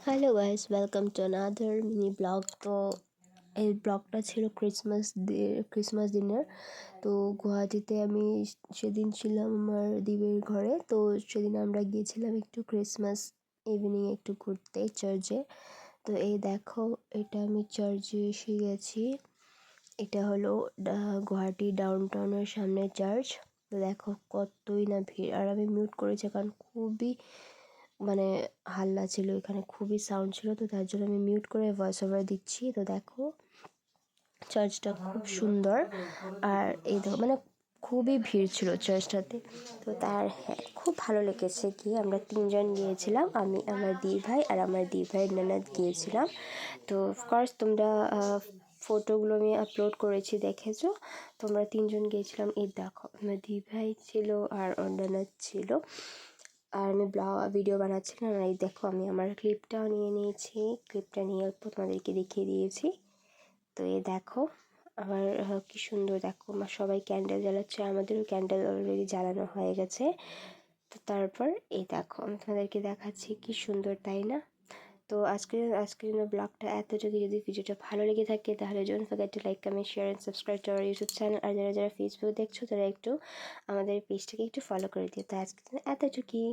Hello guys, welcome to another mini blog. তো এই ব্লগটা ছিল ক্রিসমাস দিনের। তো গুয়াহাটিতে আমি সেদিন ছিলাম আমার দিদির ঘরে। তো সেদিন আমরা গিয়েছিলাম একটু ক্রিসমাস ইভিনিং একটু ঘুরতে চার্চে। তো এই দেখো, এটা আমি চার্চে এসে গেছি। এটা হলো গুয়াহাটি ডাউন টাউনের সামনে চার্চ। তো দেখো কতই না ভিড়, আর আমি মিউট করেছি কারণ খুবই মানে হাল্লা ছিল, এখানে খুবই সাউন্ড ছিল, তো তার জন্য আমি মিউট করে ভয়েস ওভার দিচ্ছি। তো দেখো চার্চটা খুব সুন্দর, আর এই দেখো মানে খুবই ভিড় ছিল চার্চটাতে। তো খুব ভালো লেগেছে গিয়ে। আমরা তিনজন গিয়েছিলাম, আমি, আমার দিই ভাই আর আমার দিই ভাইয়ের ননদ গিয়েছিলাম। তো অফকোর্স তোমরা ফটোগুলো আমি আপলোড করেছি, দেখেছো। তোমরা তিনজন গিয়েছিলাম। এই দেখো আমার দিই ভাই ছিল আর ওর ননদ ছিল, আর আমি ভিডিও বানাচ্ছিলাম। আর এই দেখো আমি আমার ক্লিপটাও নিয়ে নিয়েছি, ক্লিপটা নিয়ে অল্প তোমাদেরকে দেখিয়ে দিয়েছি। তো এই দেখো আমার কি সুন্দর, দেখো আমার সবাই ক্যান্ডেল জ্বালাচ্ছে, আমাদেরও ক্যান্ডেল অলরেডি জ্বালানো হয়ে গেছে। তো তারপর এই দেখো আমি তোমাদেরকে দেখাচ্ছি, কি সুন্দর তাই না। তো আজকের জন্য ব্লগটা এতটুকু। যদি ভিডিওটা ভালো লেগে থাকে তাহলে don't forget to like, comment, share and subscribe to our YouTube channel. আর যারা ফেসবুক দেখছো তারা একটু আমাদের পেজটাকে একটু ফলো করে দিও। তো আজকের জন্য এতটুকুই।